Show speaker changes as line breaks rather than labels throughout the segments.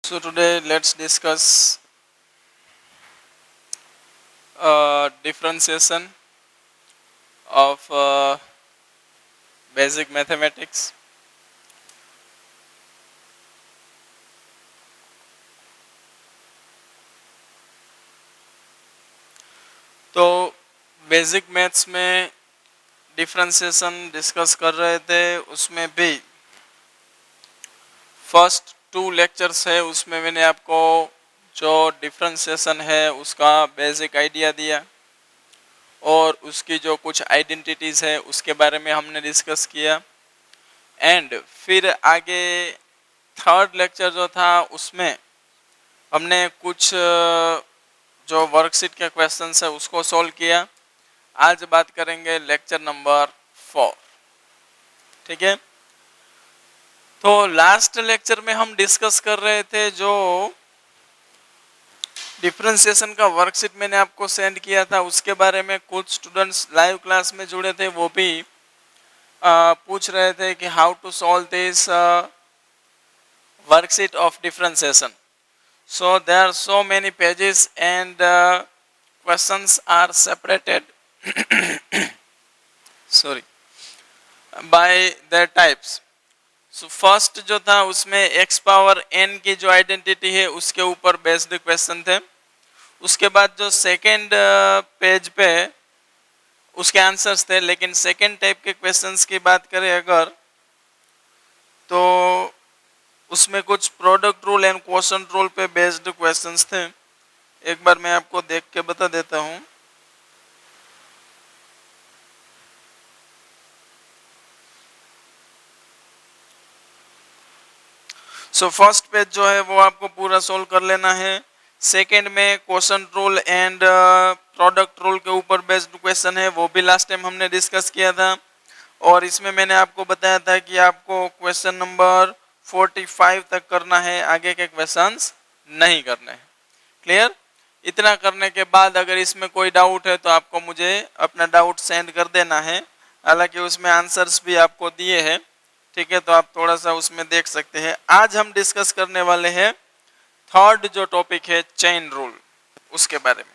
So today let's discuss differentiation of basic mathematics. तो basic maths में differentiation discuss कर रहे थे, उसमें भी फर्स्ट 2 लेक्चर्स है, उसमें मैंने आपको जो डिफरेंशिएशन है उसका बेसिक आइडिया दिया और उसकी जो कुछ आइडेंटिटीज़ है उसके बारे में हमने डिस्कस किया। एंड फिर आगे थर्ड लेक्चर जो था उसमें हमने कुछ जो वर्कशीट के क्वेश्चंस है उसको सॉल्व किया। आज बात करेंगे लेक्चर नंबर 4। ठीक है, तो लास्ट लेक्चर में हम डिस्कस कर रहे थे जो डिफरेंशिएशन का वर्कशीट मैंने आपको सेंड किया था उसके बारे में कुछ स्टूडेंट्स लाइव क्लास में जुड़े थे, वो भी पूछ रहे थे कि how to solve this worksheet of differentiation. So there are so many pages and questions are separated sorry by their types. So first जो था उसमें x पावर n की जो आइडेंटिटी है उसके ऊपर बेस्ड क्वेश्चन थे। उसके बाद जो सेकेंड पेज पे उसके आंसर्स थे, लेकिन सेकेंड टाइप के क्वेश्चंस की बात करें अगर तो उसमें कुछ product rule and quotient rule पे बेस्ड क्वेश्चंस थे। एक बार मैं आपको देख के बता देता हूँ। सो फर्स्ट पेज जो है वो आपको पूरा सोल्व कर लेना है। सेकंड में quotient rule and product rule के ऊपर बेस्ड क्वेश्चन है, वो भी लास्ट टाइम हमने डिस्कस किया था और इसमें मैंने आपको बताया था कि आपको क्वेश्चन नंबर 45 तक करना है, आगे के क्वेश्चंस नहीं करने हैं। क्लियर? इतना करने के बाद अगर इसमें कोई डाउट है तो आपको मुझे अपना डाउट सेंड कर देना है। हालांकि उसमें आंसर्स भी आपको दिए हैं, ठीक है, तो आप थोड़ा सा उसमें देख सकते हैं। आज हम डिस्कस करने वाले हैं थर्ड जो टॉपिक है चेन रूल, उसके बारे में।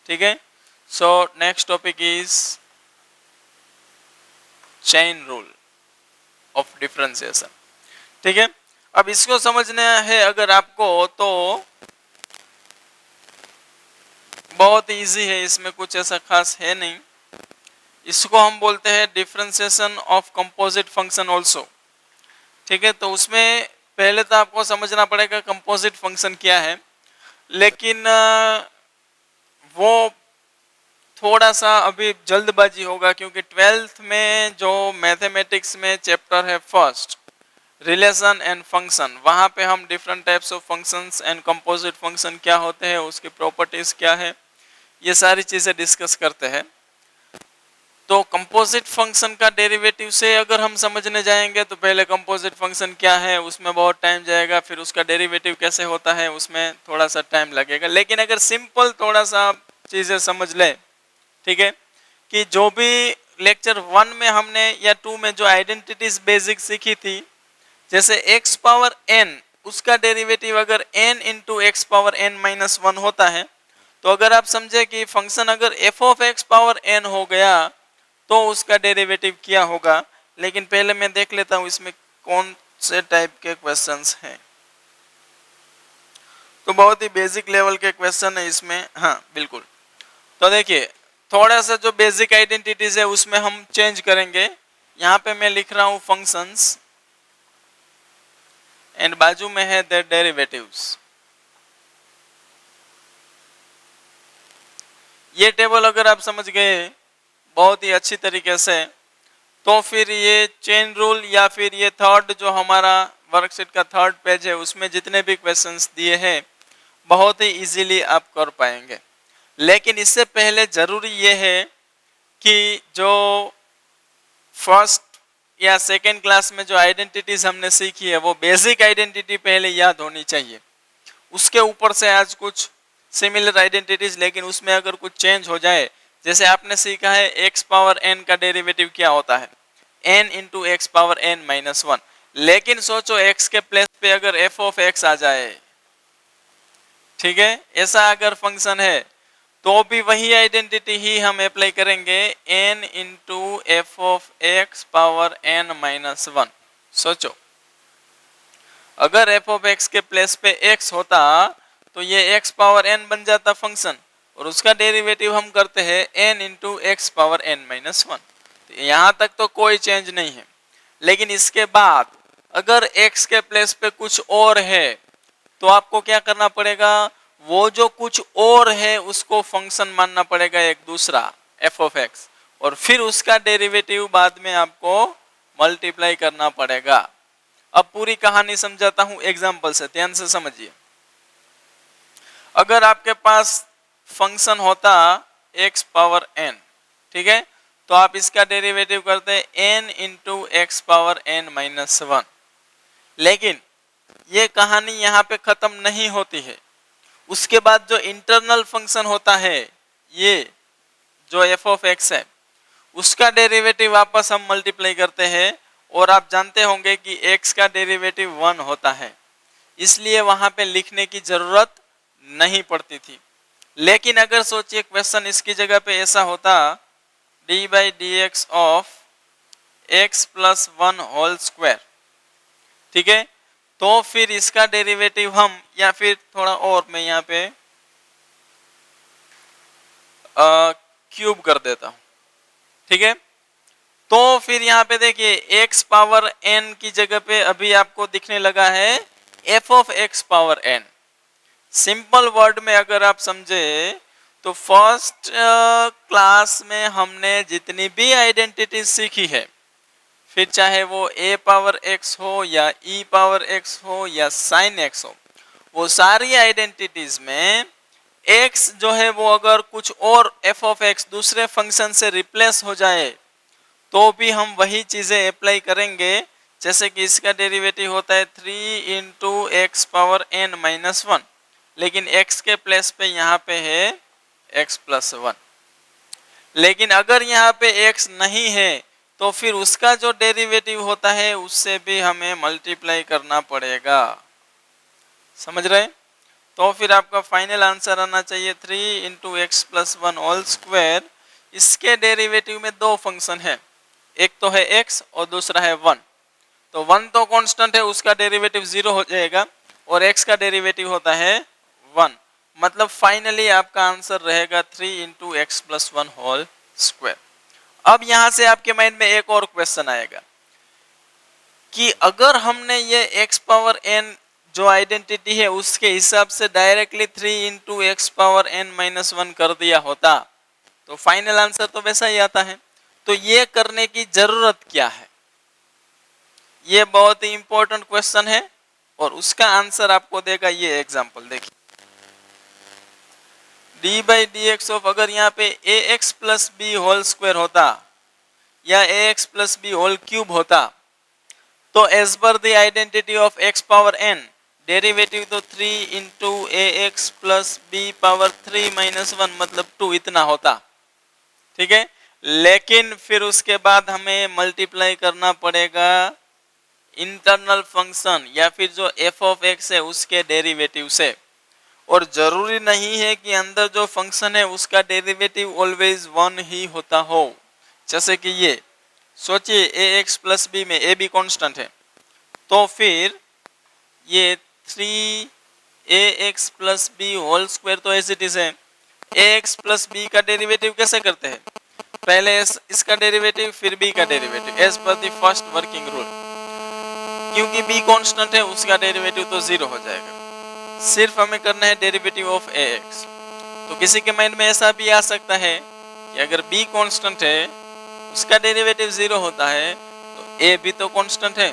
ठीक है, so next topic is chain rule of differentiation. ठीक है, अब इसको समझना है अगर आपको तो बहुत इजी है, इसमें कुछ ऐसा खास है नहीं। इसको हम बोलते हैं differentiation of composite function also. ठीक है, तो उसमें पहले तो आपको समझना पड़ेगा कंपोजिट फंक्शन क्या है, लेकिन वो थोड़ा सा अभी जल्दबाजी होगा क्योंकि 12th में जो मैथमेटिक्स में चैप्टर है फर्स्ट रिलेशन एंड फंक्शन, वहाँ पे हम different types of functions and composite function क्या होते हैं, उसकी प्रॉपर्टीज क्या है, ये सारी चीज़ें डिस्कस करते हैं। तो कंपोजिट फंक्शन का डेरिवेटिव से अगर हम समझने जाएंगे तो पहले कंपोजिट फंक्शन क्या है उसमें बहुत टाइम जाएगा, फिर उसका डेरिवेटिव कैसे होता है उसमें थोड़ा सा टाइम लगेगा। लेकिन अगर सिंपल थोड़ा सा चीज़ें समझ ले, ठीक है, कि जो भी लेक्चर 1 में हमने या 2 में जो आइडेंटिटीज बेसिक सीखी थी, जैसे x पावर n उसका डेरिवेटिव अगर n into x power n minus 1 होता है, तो अगर आप समझे कि फंक्शन अगर f of x power n हो गया तो उसका डेरिवेटिव क्या होगा। लेकिन पहले मैं देख लेता हूँ इसमें कौन से टाइप के क्वेश्चंस हैं। तो बहुत ही बेसिक लेवल के क्वेश्चन है इसमें। हाँ बिल्कुल, तो देखिए थोड़ा सा जो बेसिक आइडेंटिटीज है उसमें हम चेंज करेंगे। यहाँ पे मैं लिख रहा हूँ फंक्शंस एंड बाजू में है देयर डेरिवेटिव्स। ये टेबल अगर आप समझ गए बहुत ही अच्छी तरीके से, तो फिर ये चेन रूल या फिर ये थर्ड जो हमारा वर्कशीट का थर्ड पेज है उसमें जितने भी क्वेश्चंस दिए हैं बहुत ही इजीली आप कर पाएंगे। लेकिन इससे पहले जरूरी ये है कि जो फर्स्ट या सेकेंड क्लास में जो आइडेंटिटीज हमने सीखी है वो बेसिक आइडेंटिटी पहले याद होनी चाहिए। उसके ऊपर से आज कुछ सिमिलर आइडेंटिटीज, लेकिन उसमें अगर कुछ चेंज हो जाए, जैसे आपने सीखा है x पावर n का डेरिवेटिव क्या होता है, n into x power n minus 1। लेकिन सोचो x के प्लेस पे अगर f ऑफ x आ जाए ठीक है, ऐसा अगर फंक्शन है तो भी वही आइडेंटिटी ही हम अप्लाई करेंगे, n into f of x power n minus one. सोचो, अगर एफ ऑफ एक्स के प्लेस पे x होता तो ये x पावर n बन जाता फंक्शन, और उसका डेरिवेटिव हम करते हैं n into x power n minus one. यहाँ तक तो कोई चेंज नहीं है, लेकिन इसके बाद अगर x के प्लेस पे कुछ और है तो आपको क्या करना पड़ेगा, वो जो कुछ और है उसको फंक्शन मानना पड़ेगा एक दूसरा f ऑफ x, और फिर उसका डेरिवेटिव बाद में आपको मल्टीप्लाई करना पड़ेगा। अब पूरी कहानी समझाता हूं एग्जांपल से, ध्यान से समझिए। अगर आपके पास फंक्शन होता x पावर n, ठीक है, तो आप इसका डेरिवेटिव करते n into x power n minus one. लेकिन ये कहानी यहाँ पे खत्म नहीं होती है, उसके बाद जो इंटरनल फंक्शन होता है, ये जो f ऑफ x है, उसका डेरिवेटिव वापस हम मल्टीप्लाई करते हैं, और आप जानते होंगे कि x का डेरिवेटिव 1 होता है, इसलिए वहां पे लिखने की जरूरत नहीं पड़ती थी। लेकिन अगर सोचिए क्वेश्चन इसकी जगह पे ऐसा होता, d by d x of x plus one whole square, ठीक है, तो फिर इसका डेरिवेटिव हम, या फिर थोड़ा और मैं यहाँ पे क्यूब कर देता हूं, ठीक है, तो फिर यहाँ पे देखिए x पावर n की जगह पे अभी आपको दिखने लगा है f of x power n। Simple word में अगर आप समझे तो फर्स्ट क्लास में हमने जितनी भी आइडेंटिटी सीखी है, फिर चाहे वो a पावर x हो या e पावर x हो या साइन x हो, वो सारी आइडेंटिटीज में x जो है वो अगर कुछ और f ऑफ x दूसरे फंक्शन से रिप्लेस हो जाए तो भी हम वही चीजें अप्लाई करेंगे। जैसे कि इसका डेरिवेटिव होता है 3 into x power n minus one, लेकिन x के प्लेस पे यहाँ पे है x प्लस वन। लेकिन अगर यहाँ पे x नहीं है तो फिर उसका जो डेरिवेटिव होता है उससे भी हमें मल्टीप्लाई करना पड़ेगा। समझ रहे? तो फिर आपका फाइनल आंसर आना चाहिए 3 into x plus one whole square. इसके डेरिवेटिव में दो फंक्शन है, एक तो है x और दूसरा है 1। तो 1 तो कांस्टेंट है, उसका डेरिवेटिव 0 हो जाएगा, और x का डेरिवेटिव होता है 1। मतलब फाइनली आपका आंसर रहेगा 3 into x plus one whole square. अब यहां से आपके माइंड में एक और क्वेश्चन आएगा कि अगर हमने ये x पावर n जो आइडेंटिटी है उसके हिसाब से directly 3 into x power n minus one कर दिया होता तो फाइनल आंसर तो वैसा ही आता है। तो ये करने की जरूरत क्या है? ये बहुत ही इंपॉर्टेंट क्वेश्चन है, और उसका आंसर आपको देगा ये एग्जांपल। देखिए, d by d x of, अगर यहाँ पे a x plus b whole square होता या a x plus b whole cube होता, तो as per the identity of x power n derivative तो 3 into a x plus b power 3 minus one मतलब 2 इतना होता, ठीक है। लेकिन फिर उसके बाद हमें मल्टीप्लाई करना पड़ेगा इंटरनल फंक्शन या फिर जो एफ ऑफ एक्स है उसके डेरिवेटिव से, और जरूरी नहीं है कि अंदर जो फंक्शन है उसका डेरिवेटिव ऑलवेज 1 ही होता हो। जैसे कि ये सोचिए ए एक्स प्लस बी में ए बी कॉन्स्टेंट है, तो फिर ये 3 a x plus b whole square तो एज इट इज है। ए एक्स प्लस बी का डेरिवेटिव कैसे करते हैं? पहले इसका डेरिवेटिव फिर बी का derivative as per the first working rule. क्योंकि बी कांस्टेंट है उसका डेरिवेटिव तो 0 हो जाएगा, सिर्फ हमें करना है डेरिवेटिव ऑफ ए एक्स। तो किसी के माइंड में ऐसा भी आ सकता है कि अगर बी कांस्टेंट है उसका डेरिवेटिव 0 होता है तो ए भी तो कांस्टेंट है,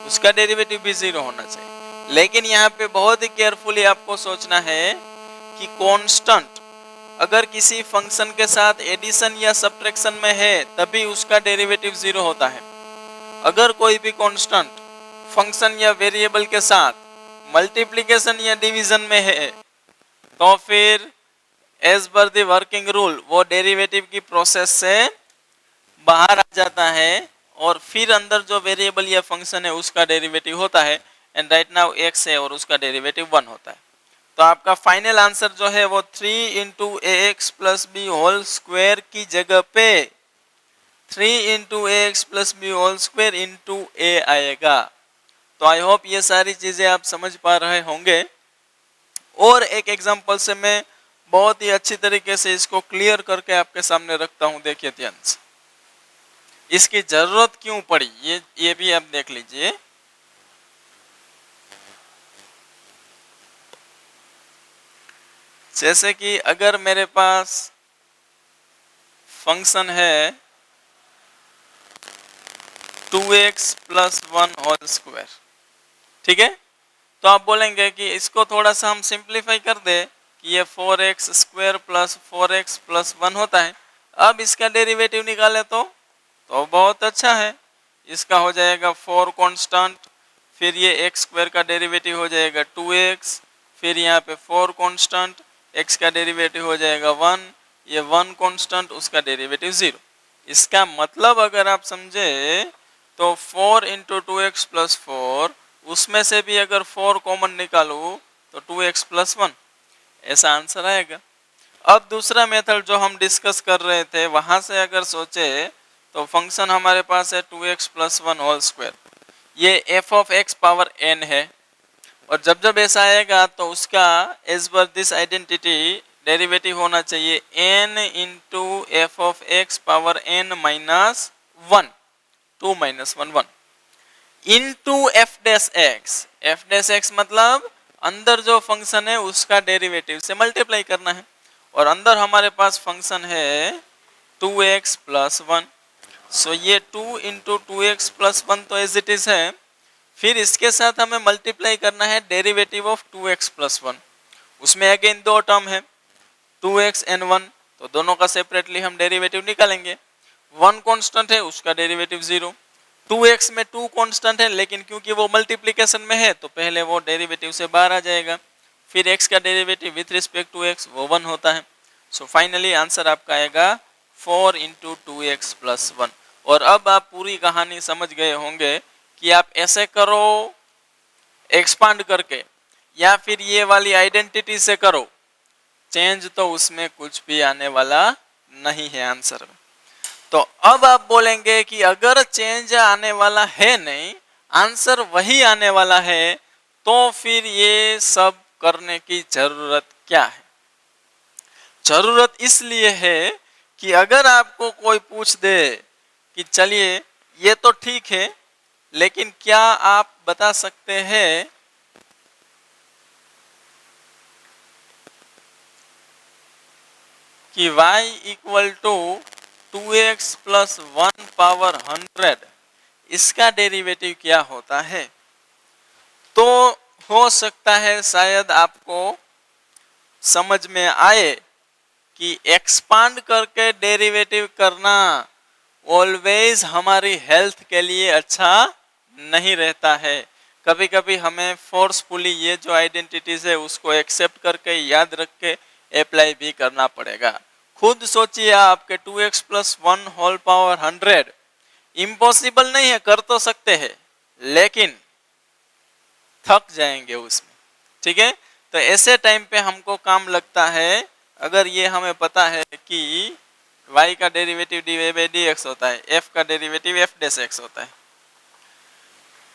उसका डेरिवेटिव भी 0 होना चाहिए। लेकिन यहाँ पे बहुत ही केयरफुली आपको सोचना है कि कांस्टेंट अगर किसी फंक्शन के साथ एडिशन या सब्ट्रैक्शन में है तभी उसका डेरिवेटिव 0 होता है। अगर कोई भी कांस्टेंट फंक्शन या वेरिएबल के साथ मल्टीप्लिकेशन या डिवीजन में है तो फिर as per the working rule वो डेरिवेटिव की प्रोसेस से बाहर आ जाता है, और फिर अंदर जो वेरिएबल या फंक्शन है उसका डेरिवेटिव होता है। एंड राइट नाउ x है और उसका डेरिवेटिव 1 होता है। तो आपका फाइनल आंसर जो है वो 3 into a x plus b whole square की जगह पे 3 into a x plus b whole square into a आएगा। तो आई होप ये सारी चीजें आप समझ पा रहे होंगे। और एक एग्जांपल से मैं बहुत ही अच्छी तरीके से इसको क्लियर करके आपके सामने रखता हूं। देखिए ध्यान से, इसकी जरूरत क्यों पड़ी ये भी आप देख लीजिए। जैसे कि अगर मेरे पास फंक्शन है 2x प्लस 1 होल स्क्वायर, ठीक है, तो आप बोलेंगे कि इसको थोड़ा सा हम सिंप्लीफाई कर दे कि ये 4x square plus 4x plus 1 होता है। अब इसका डेरिवेटिव निकाले तो बहुत अच्छा है। इसका हो जाएगा 4 कांस्टेंट, फिर ये x स्क्वायर का डेरिवेटिव हो जाएगा 2x, फिर यहाँ पे 4 कांस्टेंट, x का डेरिवेटिव हो जाएगा 1, ये 1 कांस्टेंट, उसका डेरिवेटिव 0। इसका मतलब अगर आप समझे तो 4 इंटू 2x प्लस 4, उसमें से भी अगर 4 कॉमन निकालूं तो 2x प्लस 1, ऐसा आंसर आएगा। अब दूसरा मेथड जो हम डिस्कस कर रहे थे वहां से अगर सोचे तो फंक्शन हमारे पास है 2x प्लस 1 होल स्क्वायर, ये f of x power n है, और जब जब ऐसा आएगा तो उसका as per this identity derivative होना चाहिए n into f of x power n minus 1, 2 minus 1 1 into f dash x मतलब अंदर जो फंक्शन है उसका डेरिवेटिव से मल्टीप्लाई करना है, और अंदर हमारे पास फंक्शन है 2x प्लस 1, सो ये 2 इंटू 2x प्लस 1 तो एज इट इज है। फिर इसके साथ हमें मल्टीप्लाई करना है डेरिवेटिव ऑफ 2x प्लस 1, उसमें अगेन दो टर्म है 2x एंड 1, तो दोनों का सेपरेटली हम डेरिवेटिव निकालेंगे। 1 कांस्टेंट है, उसका डेरिवेटिव 0, 2x में 2 कांस्टेंट है, लेकिन क्योंकि वो मल्टीप्लिकेशन में है तो पहले वो डेरिवेटिव से बाहर आ जाएगा, फिर x का derivative with respect to x वो 1 होता है। सो फाइनली आंसर आपका आएगा 4 इंटू 2x प्लस 1। और अब आप पूरी कहानी समझ गए होंगे कि आप ऐसे करो एक्सपांड करके, या फिर ये वाली आइडेंटिटी से करो, चेंज तो उसमें कुछ भी आने वाला नहीं है आंसर में। तो अब आप बोलेंगे कि अगर चेंज आने वाला है नहीं, आंसर वही आने वाला है, तो फिर ये सब करने की जरूरत क्या है? जरूरत इसलिए है कि अगर आपको कोई पूछ दे कि चलिए ये तो ठीक है, लेकिन क्या आप बता सकते हैं कि y equal to 2x plus 1 power 100 इसका डेरिवेटिव क्या होता है? तो हो सकता है शायद आपको समझ में आए कि एक्सपांड करके डेरिवेटिव करना ऑलवेज हमारी हेल्थ के लिए अच्छा नहीं रहता है। कभी कभी हमें फोर्सफुली ये जो आइडेंटिटीज है उसको एक्सेप्ट करके याद रख के अप्लाई भी करना पड़ेगा। खुद सोचिए, आपके 2x plus 1 whole power 100 impossible नहीं है, कर तो सकते हैं, लेकिन थक जाएंगे उसमें, ठीक है। तो ऐसे टाइम पे हमको काम लगता है, अगर ये हमें पता है कि y का डेरिवेटिव dy बाई dx होता है, f का डेरिवेटिव f डैश x होता है,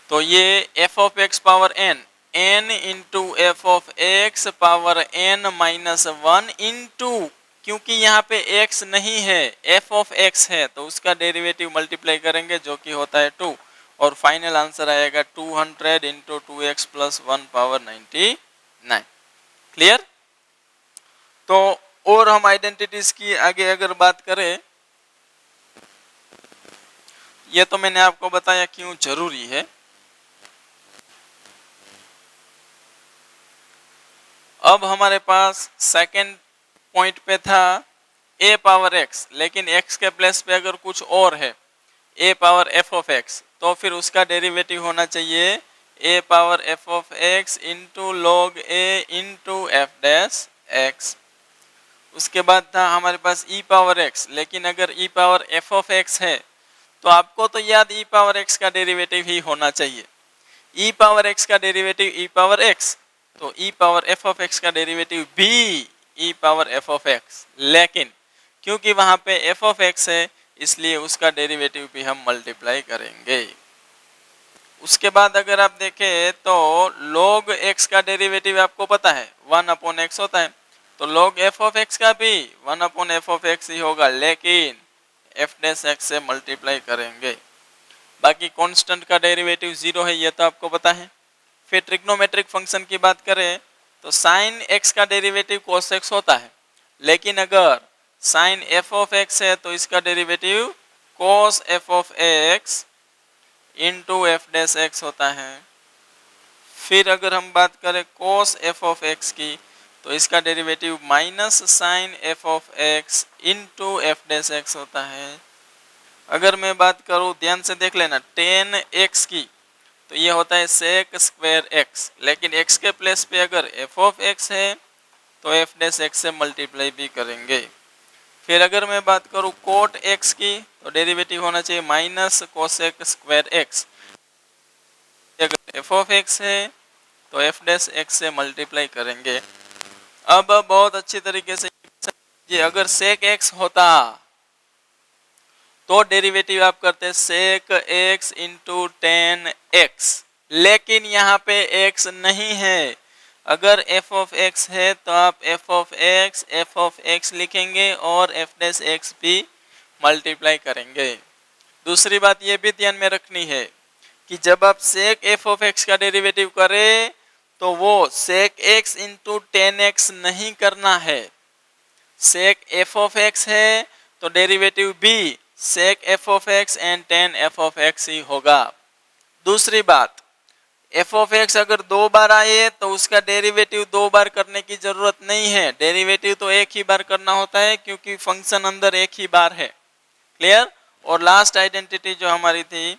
तो ये f of x power n into f of x power n minus 1 into, क्योंकि यहाँ पे x नहीं है f ऑफ x है, तो उसका डेरिवेटिव मल्टीप्लाई करेंगे जो कि होता है 2, और फाइनल आंसर आएगा 200 into 2x plus 1 power 99। Clear? तो और हम आइडेंटिटीज की आगे अगर बात करें, ये तो मैंने आपको बताया क्यों जरूरी है। अब हमारे पास सेकंड पॉइंट पे था a पावर x, लेकिन x के प्लेस पे अगर कुछ और है a power f of x, तो फिर उसका डेरिवेटिव होना चाहिए a power f of x into log a into f dash x। उसके बाद था हमारे पास e पावर x, लेकिन अगर e power f of x है तो आपको तो याद e पावर x का डेरिवेटिव ही होना चाहिए। e पावर x का डेरिवेटिव e पावर x, तो ई पावर एफ ऑफ एक्स का डेरिवेटिव भी ई पावर एफ ऑफ एक्स, लेकिन क्योंकि वहां पे एफ ऑफ एक्स है इसलिए उसका डेरिवेटिव भी हम मल्टीप्लाई करेंगे। उसके बाद अगर आप देखें तो log x का डेरिवेटिव आपको पता है 1 अपॉन एक्स होता है, तो log f ऑफ x का भी 1 अपॉन एफ ऑफ एक्स ही होगा, लेकिन f डैश x से मल्टीप्लाई करेंगे। बाकी कांस्टेंट का डेरिवेटिव 0 है, ये तो आपको पता है। फिर ट्रिग्नोमेट्रिक फंक्शन की बात करें तो साइन x का डेरिवेटिव cos x होता है, लेकिन अगर साइन f ऑफ x है तो इसका derivative cos f of x into f dash x होता है। फिर अगर हम बात करें cos f ऑफ x की तो इसका derivative minus sine f of x into f dash x होता है। अगर मैं बात करूं, ध्यान से देख लेना, tan x की तो ये होता है sec स्क्वायर x, लेकिन x के प्लेस पे अगर f ऑफ x है तो एफ डैश एक्स से मल्टीप्लाई भी करेंगे। फिर अगर मैं बात करूं कोट x की तो डेरिवेटिव होना चाहिए माइनस कोसेक स्क्वायर x, अगर एफ ऑफ एक्स है तो एफ डैश एक्स से मल्टीप्लाई करेंगे। अब बहुत अच्छी तरीके से ये अगर सेक x होता तो डेरिवेटिव आप करते सेक x इंटू टेन एक्स, लेकिन यहाँ पे x नहीं है। अगर f ऑफ x है तो आप f ऑफ x लिखेंगे और f डैश x भी मल्टीप्लाई करेंगे। दूसरी बात ये भी ध्यान में रखनी है कि जब आप सेक f ऑफ x का डेरिवेटिव करें तो वो सेक x इंटू टेन एक्स नहीं करना है। सेक f ऑफ x है तो डेरिवेटिव भी सेक f of x and ten f of x ही होगा। दूसरी बात, f ऑफ x अगर दो बार आए तो उसका डेरिवेटिव दो बार करने की जरूरत नहीं है, डेरिवेटिव तो एक ही बार करना होता है क्योंकि फंक्शन अंदर एक ही बार है। क्लियर। और लास्ट आइडेंटिटी जो हमारी थी,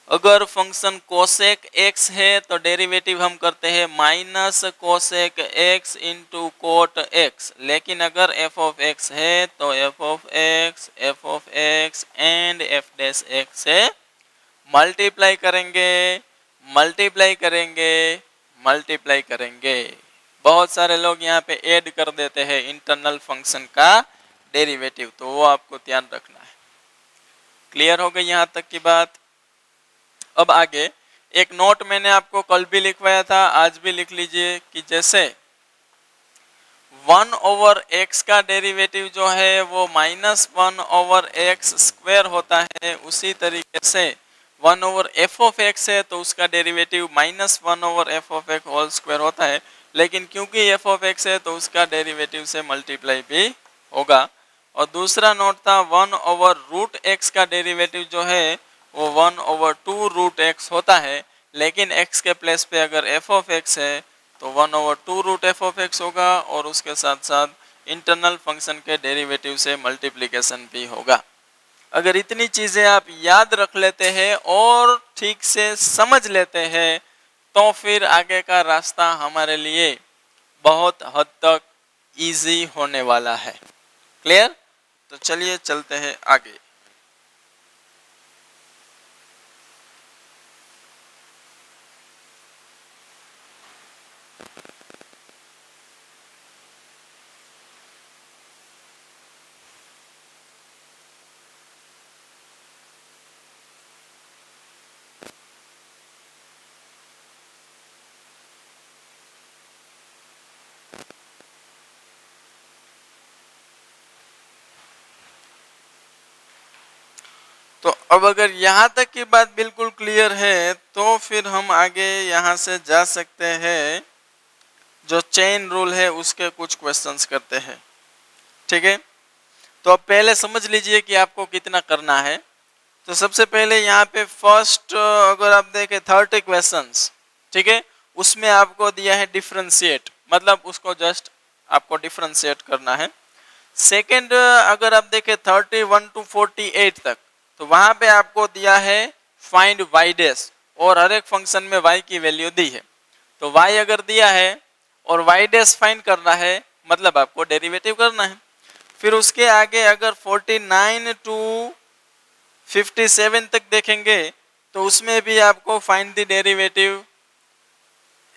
अगर फंक्शन कोसेक x है तो डेरिवेटिव हम करते हैं minus cosec x into coat x, लेकिन अगर f ऑफ x है तो f of x and f dash x से मल्टीप्लाई करेंगे, मल्टीप्लाई करेंगे, मल्टीप्लाई करेंगे। बहुत सारे लोग यहाँ पे ऐड कर देते हैं इंटरनल फंक्शन का डेरिवेटिव, तो वो आपको ध्यान रखना है। क्लियर हो गई यहाँ तक की बात। अब आगे एक नोट मैंने आपको कल भी लिखवाया था, आज भी लिख लीजिए कि जैसे 1 ओवर x का डेरिवेटिव जो है वो माइनस 1 ओवर एक्स स्क्वायर होता है, उसी तरीके से 1 ओवर एफ ऑफ एक्स है तो उसका derivative minus 1 over f of x whole square होता है, लेकिन क्योंकि एफ ऑफ एक्स है तो उसका डेरिवेटिव से मल्टीप्लाई भी होगा। और दूसरा नोट था 1 ओवर रूट एक्स का डेरिवेटिव जो है वो 1 ओवर 2 रूट एक्स होता है, लेकिन x के प्लेस पे अगर f ऑफ x है तो 1 over 2 root f of x होगा और उसके साथ साथ इंटरनल फंक्शन के डेरिवेटिव से मल्टीप्लिकेशन भी होगा। अगर इतनी चीज़ें आप याद रख लेते हैं और ठीक से समझ लेते हैं तो फिर आगे का रास्ता हमारे लिए बहुत हद तक इजी होने वाला है। क्लियर। तो चलिए चलते हैं आगे। तो अब अगर यहाँ तक की बात बिल्कुल क्लियर है तो फिर हम आगे यहाँ से जा सकते हैं, जो चेन रूल है उसके कुछ क्वेश्चंस करते हैं। ठीक है, तो अब पहले समझ लीजिए कि आपको कितना करना है। तो सबसे पहले यहाँ पे फर्स्ट अगर आप देखें 30 क्वेश्चंस, ठीक है, उसमें आपको दिया है डिफरेंशिएट, मतलब उसको जस्ट आपको डिफरेंशिएट करना है। सेकेंड अगर आप देखें 31 टू 48 तक, तो वहां पे आपको दिया है फाइंड y डैश, और हर एक फंक्शन में y की वैल्यू दी है। तो y अगर दिया है और y डैश फाइंड करना है मतलब आपको डेरिवेटिव करना है। फिर उसके आगे अगर 49 टू 57 तक देखेंगे तो उसमें भी आपको फाइंड द डेरिवेटिव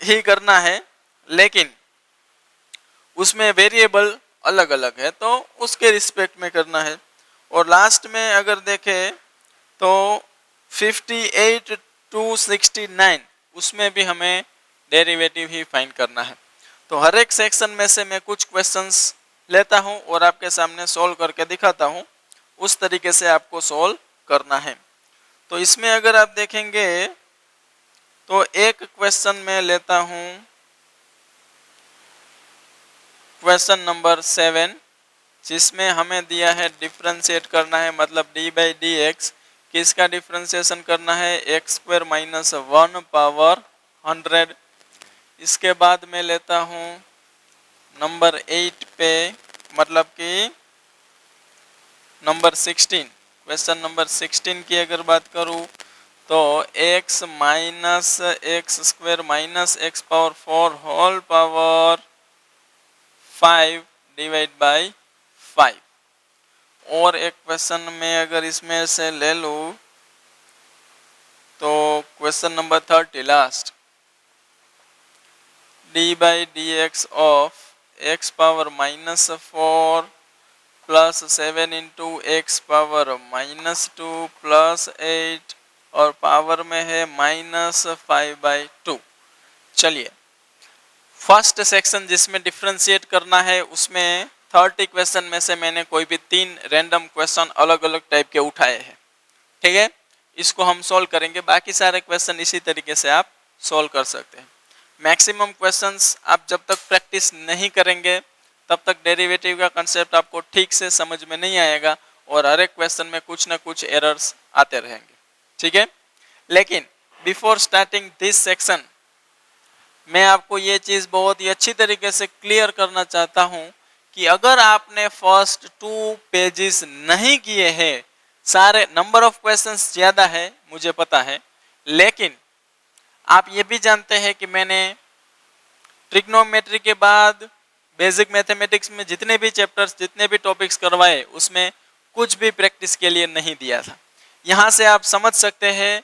ही करना है, लेकिन उसमें वेरिएबल अलग अलग है तो उसके रिस्पेक्ट में करना है। और लास्ट में अगर देखें तो 58 to 69 उसमें भी हमें डेरिवेटिव ही फाइंड करना है। तो हर एक सेक्शन में से मैं कुछ क्वेश्चंस लेता हूं और आपके सामने सॉल्व करके दिखाता हूं, उस तरीके से आपको सॉल्व करना है। तो इसमें अगर आप देखेंगे तो एक क्वेश्चन में लेता हूं क्वेश्चन नंबर 7, जिसमें हमें दिया है डिफ्रेंशिएट करना है, मतलब डी बाई डी एक्स किसका डिफ्रेंशिएशन करना है, एक्स स्क्वायर माइनस 1 पावर 100। इसके बाद मैं लेता हूँ नंबर 8 पे, मतलब कि नंबर 16, क्वेश्चन नंबर 16 की अगर बात करूँ तो x minus x square minus x power 4 whole power 5 divide by 5। और एक क्वेश्चन में अगर इसमें से ले लूँ तो question number 30 last, D by d x of x power minus 4 plus 7 into x power minus 2 plus 8 और पावर में है माइनस 5/2। चलिए, फर्स्ट सेक्शन जिसमें डिफरेंशिएट करना है उसमें 30 क्वेश्चन में से मैंने कोई भी 3 रैंडम क्वेश्चन अलग अलग टाइप के उठाए हैं। ठीक है, इसको हम सॉल्व करेंगे, बाकी सारे क्वेश्चन इसी तरीके से आप सॉल्व कर सकते हैं। मैक्सिमम क्वेश्चंस आप जब तक प्रैक्टिस नहीं करेंगे तब तक डेरिवेटिव का कंसेप्ट आपको ठीक से समझ में नहीं आएगा और हर एक क्वेश्चन में कुछ ना कुछ एरर्स आते रहेंगे। ठीक है, लेकिन बिफोर स्टार्टिंग दिस सेक्शन मैं आपको ये चीज़ बहुत ही अच्छी तरीके से क्लियर करना चाहता हूँ कि अगर आपने फर्स्ट 2 पेजेस नहीं किए हैं, सारे नंबर ऑफ क्वेश्चंस ज़्यादा है मुझे पता है, लेकिन आप ये भी जानते हैं कि मैंने ट्रिग्नोमेट्री के बाद बेसिक मैथमेटिक्स में जितने भी चैप्टर्स जितने भी टॉपिक्स करवाए उसमें कुछ भी प्रैक्टिस के लिए नहीं दिया था। यहाँ से आप समझ सकते हैं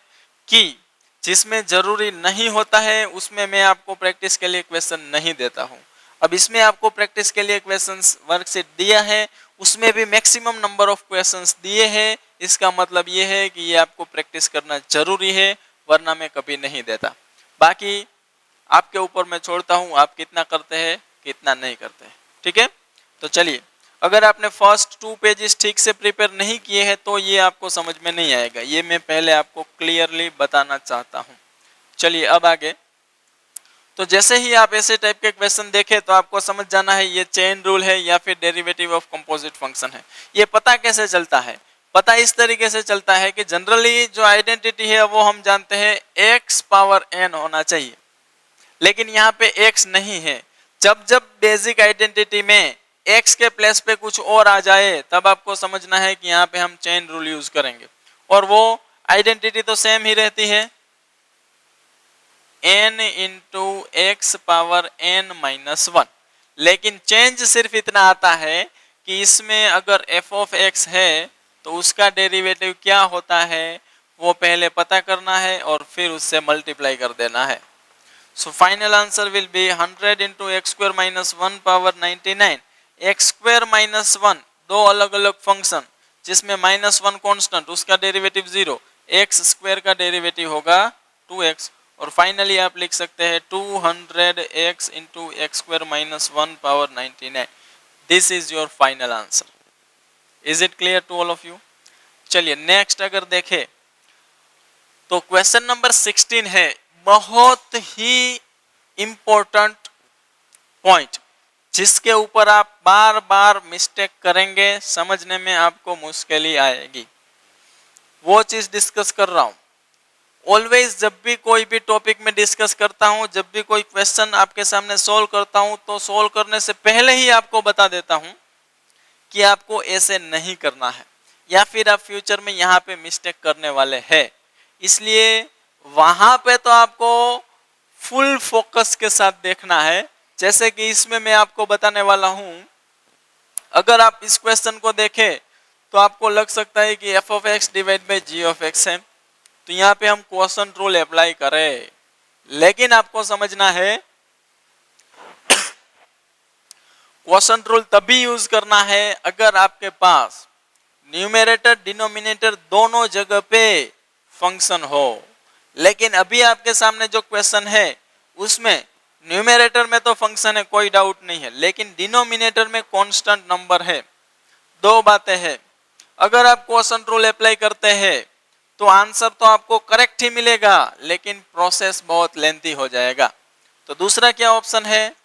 कि जिसमें जरूरी नहीं होता है उसमें मैं आपको प्रैक्टिस के लिए क्वेश्चन नहीं देता हूँ। अब इसमें आपको प्रैक्टिस के लिए क्वेश्चंस वर्कशीट दिया है, उसमें भी मैक्सिमम नंबर ऑफ क्वेश्चंस दिए हैं। इसका मतलब ये है कि ये आपको प्रैक्टिस करना जरूरी है, वरना मैं कभी नहीं देता। बाकी आपके ऊपर मैं छोड़ता हूँ, आप कितना करते हैं कितना नहीं करते हैं। ठीक है, तो चलिए, अगर आपने फर्स्ट 2 पेजेस ठीक से प्रिपेयर नहीं किए हैं तो ये आपको समझ में नहीं आएगा, ये मैं पहले आपको क्लियरली बताना चाहता हूँ। चलिए अब आगे, तो जैसे ही आप ऐसे टाइप के क्वेश्चन देखें तो आपको समझ जाना है ये चेन रूल है या फिर डेरिवेटिव ऑफ कंपोजिट फंक्शन है। ये पता कैसे चलता है? पता इस तरीके से चलता है कि जनरली जो आइडेंटिटी है वो हम जानते हैं x पावर n होना चाहिए, लेकिन यहाँ पे x नहीं है। जब जब बेसिक आइडेंटिटी में x के प्लेस पे कुछ और आ जाए तब आपको समझना है कि यहाँ पे हम चेन रूल यूज करेंगे, और वो आइडेंटिटी तो सेम ही रहती है, n into x power n minus 1, लेकिन चेंज सिर्फ इतना आता है कि इसमें अगर f ऑफ x है तो उसका डेरिवेटिव क्या होता है वो पहले पता करना है और फिर उससे मल्टीप्लाई कर देना है। So final answer will be 100 into x square minus 1 power 99। एक्स स्क्वायर माइनस 1 दो अलग अलग फंक्शन जिसमें -1 कांस्टेंट, उसका डेरिवेटिव 0, एक्स स्क्वायर का डेरिवेटिव होगा 2x, और फाइनली आप लिख सकते हैं 200x into x square minus 1 power 99। This is your final answer. Is it clear to all of you? चलिए नेक्स्ट अगर देखें तो क्वेश्चन नंबर 16 है, बहुत ही इंपॉर्टेंट पॉइंट जिसके ऊपर आप बार बार मिस्टेक करेंगे, समझने में आपको मुश्किल आएगी, वो चीज डिस्कस कर रहा हूं। ऑलवेज जब भी कोई भी टॉपिक में डिस्कस करता हूं, जब भी कोई क्वेश्चन आपके सामने सॉल्व करता हूं तो सॉल्व करने से पहले ही आपको बता देता हूं कि आपको ऐसे नहीं करना है या फिर आप फ्यूचर में यहाँ पे मिस्टेक करने वाले हैं। इसलिए वहां पे तो आपको फुल फोकस के साथ देखना है। जैसे कि इसमें मैं आपको बताने वाला हूं, अगर आप इस क्वेश्चन को देखें तो आपको लग सकता है कि f of x divide by g of x है, तो यहाँ पे हम क्वोशंट रूल अप्लाई करें, लेकिन आपको समझना है क्वोशंट रूल तभी यूज करना है अगर आपके पास न्यूमरेटर डिनोमिनेटर दोनों जगह पे फंक्शन हो। लेकिन अभी आपके सामने जो क्वेश्चन है उसमें न्यूमरेटर में तो फंक्शन है, कोई डाउट नहीं है, लेकिन डिनोमिनेटर में कांस्टेंट नंबर है। दो बातें हैं, अगर आप क्वोशंट रूल अप्लाई करते हैं तो आंसर तो आपको करेक्ट ही मिलेगा, लेकिन प्रोसेस बहुत लेंथी हो जाएगा। तो दूसरा क्या ऑप्शन है?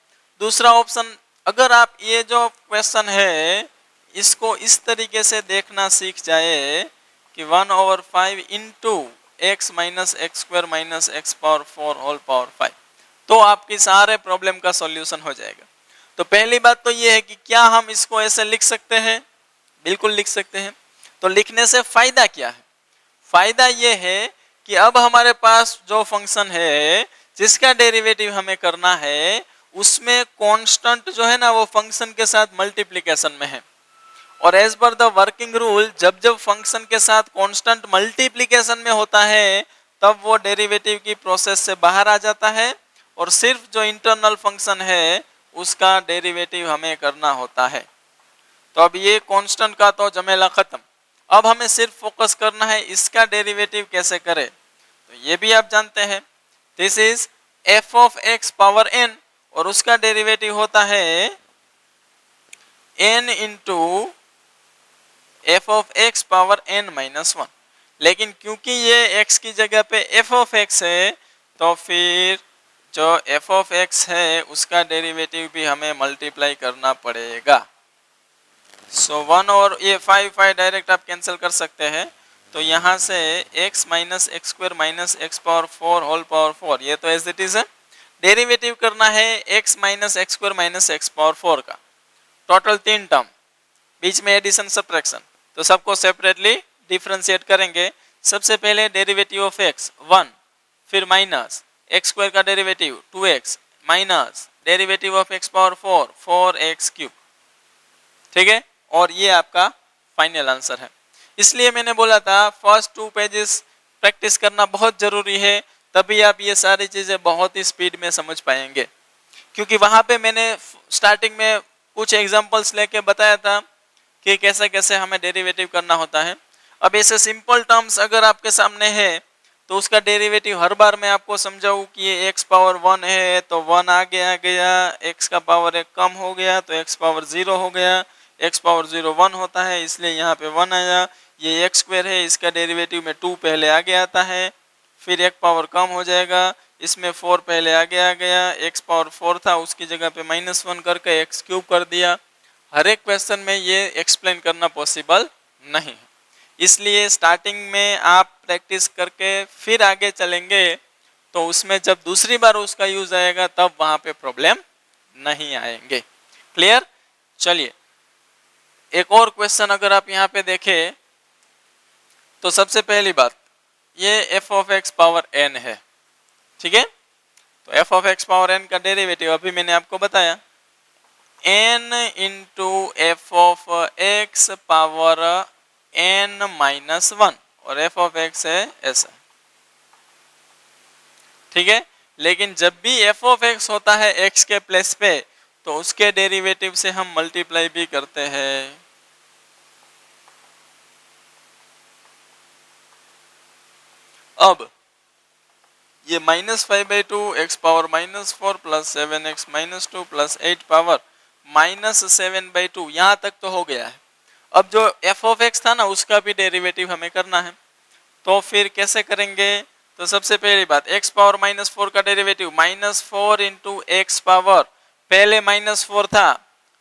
दूसरा ऑप्शन, अगर आप ये जो क्वेश्चन है इसको इस तरीके से देखना सीख जाए कि 1/5 into x minus x square minus x power 4 whole power 5, तो आपकी सारे प्रॉब्लम का सॉल्यूशन हो जाएगा। तो पहली बात तो ये है कि क्या हम इसको ऐसे लिख सकते हैं? बिल्कुल लिख सकते हैं। तो लिखने से फायदा क्या है? फायदा ये है कि अब हमारे पास जो फंक्शन है जिसका डेरिवेटिव हमें करना है उसमें कांस्टेंट जो है ना वो फंक्शन के साथ मल्टीप्लिकेशन में है, और as per the working rule जब जब फंक्शन के साथ कांस्टेंट मल्टीप्लिकेशन में होता है तब वो डेरिवेटिव की प्रोसेस से बाहर आ जाता है और सिर्फ जो इंटरनल फंक्शन है उसका डेरिवेटिव हमें करना होता है। तो अब ये कांस्टेंट का तो झमेला खत्म, अब हमें सिर्फ फोकस करना है इसका डेरिवेटिव कैसे करें। तो ये भी आप जानते हैं, this is f of x power n और उसका डेरिवेटिव होता है n into f of x power n minus 1। लेकिन क्योंकि ये x की जगह पे एफ ऑफ एक्स है तो फिर जो एफ ऑफ एक्स है उसका डेरिवेटिव भी हमें मल्टीप्लाई करना पड़ेगा। सो 1 और ये 5 डायरेक्ट आप कैंसिल कर सकते हैं, तो यहाँ से x minus x square minus x power 4 whole power 4, ये तो एज इट इज है। डेरिवेटिव करना है x minus x square minus x power 4 का, टोटल 3 टर्म, बीच में एडिशन सब्ट्रैक्शन, तो सबको सेपरेटली डिफरेंशिएट करेंगे। सबसे पहले डेरिवेटिव ऑफ x 1, फिर माइनस एक्स स्क्वायर का derivative 2x minus derivative of x power 4 4x cube, ठीक है, और ये आपका फाइनल आंसर है। इसलिए मैंने बोला था फर्स्ट 2 पेजेस प्रैक्टिस करना बहुत जरूरी है, तभी आप ये सारी चीजें बहुत ही स्पीड में समझ पाएंगे। क्योंकि वहां पे मैंने स्टार्टिंग में कुछ एग्जांपल्स लेके बताया था कि कैसे कैसे हमें डेरिवेटिव करना होता है। अब ऐसे सिंपल टर्म्स अगर आपके सामने है तो उसका डेरिवेटिव हर बार मैं आपको समझाऊं कि ये x पावर 1 है तो 1 आगे आ गया, x का पावर 1 कम हो गया तो x पावर 0 हो गया, x पावर 0 1 होता है इसलिए यहाँ पे 1 आया, ये x स्क्वायर है इसका डेरिवेटिव में 2 पहले आगे आता है, फिर 1 पावर कम हो जाएगा, इसमें 4 पहले आगे आ गया, x पावर 4 था उसकी जगह पे -1 करके x क्यूब कर दिया। हर एक क्वेश्चन में ये एक्सप्लेन करना पॉसिबल नहीं है, इसलिए स्टार्टिंग में आप प्रैक्टिस करके फिर आगे चलेंगे तो उसमें जब दूसरी बार उसका यूज आएगा तब वहां पे प्रॉब्लम नहीं आएंगे। क्लियर? चलिए एक और क्वेश्चन अगर आप यहाँ पे देखें तो सबसे पहली बात ये f of x power n है, ठीक है। तो f of x power n का डेरिवेटिव अभी मैंने आपको बताया n into f of x power n minus 1 और एफ ऑफ एक्स है ऐसा, ठीक है। लेकिन जब भी एफ ऑफ एक्स होता है x के प्लेस पे तो उसके डेरिवेटिव से हम मल्टीप्लाई भी करते हैं। अब ये -5/2 x power -4 plus 7x -2 plus 8 power -7/2 यहाँ तक तो हो गया है। अब जो एफ ऑफ एक्स था ना उसका भी डेरिवेटिव हमें करना है, तो फिर कैसे करेंगे? तो सबसे पहली बात x पावर -4 का डेरिवेटिव -4 इंटू एक्स पावर, पहले -4 था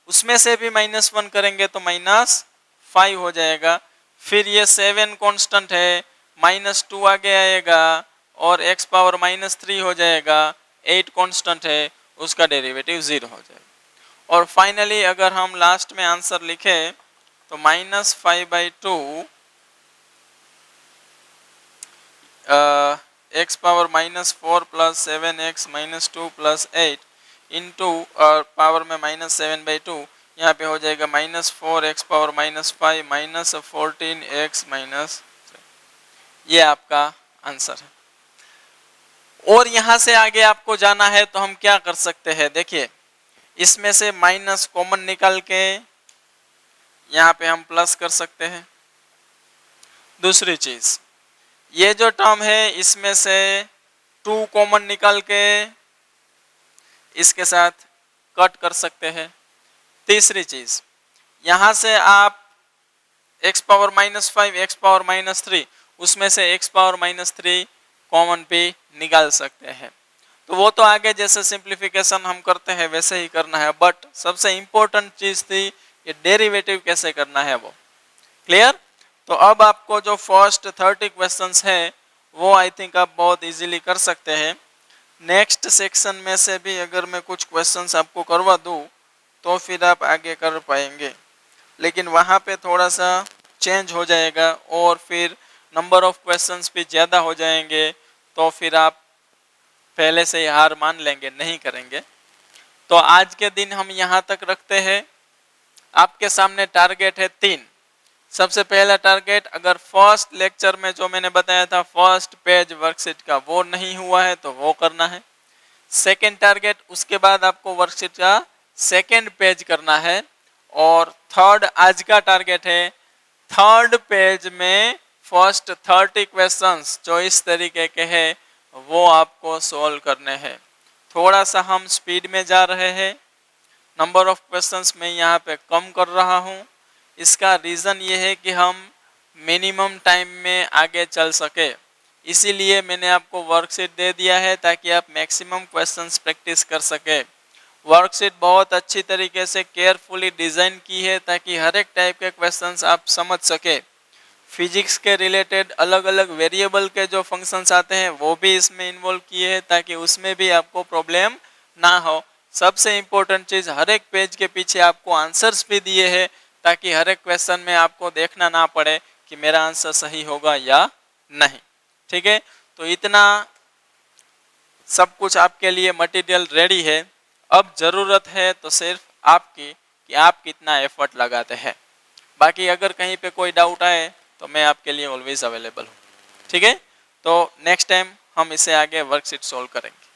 उसमें से भी -1 करेंगे तो -5 हो जाएगा, फिर ये 7 कांस्टेंट है -2 आगे आएगा और x पावर -3 हो जाएगा, 8 कांस्टेंट है उसका डेरिवेटिव 0 हो जाएगा। और फाइनली अगर हम लास्ट में आंसर लिखे तो -5/2 x power -4 plus 7x -2 plus 8 into और पावर में -7/2 यहाँ पे हो जाएगा -4x पावर -5 -14x ये आपका आंसर है। और यहाँ से आगे आपको जाना है तो हम क्या कर सकते हैं, देखिए इसमें से माइनस कॉमन निकाल के यहाँ पे हम प्लस कर सकते हैं। दूसरी चीज, ये जो टर्म है इसमें से 2 कॉमन निकाल के इसके साथ कट कर सकते हैं। तीसरी चीज, यहां से आप x पावर -5 x पावर -3 उसमें से x पावर -3 कॉमन पे निकाल सकते हैं। तो वो तो आगे जैसे सिंप्लीफिकेशन हम करते हैं वैसे ही करना है, बट सबसे इंपॉर्टेंट चीज थी ये डेरिवेटिव कैसे करना है वो। क्लियर? तो अब आपको जो फर्स्ट 30 क्वेश्चंस है वो आई थिंक आप बहुत इजीली कर सकते हैं। नेक्स्ट सेक्शन में से भी अगर मैं कुछ क्वेश्चंस आपको करवा दूं तो फिर आप आगे कर पाएंगे, लेकिन वहाँ पे थोड़ा सा चेंज हो जाएगा और फिर नंबर ऑफ क्वेश्चंस भी ज़्यादा हो जाएंगे, तो फिर आप पहले से ही हार मान लेंगे, नहीं करेंगे। तो आज के दिन हम यहाँ तक रखते हैं। आपके सामने टारगेट है 3। सबसे पहला टारगेट, अगर फर्स्ट लेक्चर में जो मैंने बताया था फर्स्ट पेज वर्कशीट का वो नहीं हुआ है तो वो करना है। सेकेंड टारगेट, उसके बाद आपको वर्कशीट का सेकेंड पेज करना है। और थर्ड आज का टारगेट है थर्ड पेज में फर्स्ट 30 क्वेश्चंस जो इस तरीके के हैं वो आपको सॉल्व करने हैं। थोड़ा सा हम स्पीड में जा रहे हैं, नंबर ऑफ क्वेश्चंस मैं यहाँ पे कम कर रहा हूँ। इसका रीज़न ये है कि हम मिनिमम टाइम में आगे चल सके, इसीलिए मैंने आपको वर्कशीट दे दिया है ताकि आप मैक्सिमम क्वेश्चंस प्रैक्टिस कर सके। वर्कशीट बहुत अच्छी तरीके से केयरफुली डिज़ाइन की है ताकि हर एक टाइप के क्वेश्चंस आप समझ सके। फिजिक्स के रिलेटेड अलग अलग वेरिएबल के जो फंक्शंस आते हैं वो भी इसमें इन्वॉल्व किए हैं ताकि उसमें भी आपको प्रॉब्लम ना हो। सबसे इम्पोर्टेंट चीज़, हर एक पेज के पीछे आपको आंसर्स भी दिए हैं ताकि हर एक क्वेश्चन में आपको देखना ना पड़े कि मेरा आंसर सही होगा या नहीं। ठीक है, तो इतना सब कुछ आपके लिए मटेरियल रेडी है। अब ज़रूरत है तो सिर्फ आपकी कि आप कितना एफर्ट लगाते हैं। बाकी अगर कहीं पे कोई डाउट आए तो मैं आपके लिए ऑलवेज अवेलेबल हूँ। ठीक है, तो नेक्स्ट टाइम हम इसे आगे वर्कशीट सॉल्व करेंगे।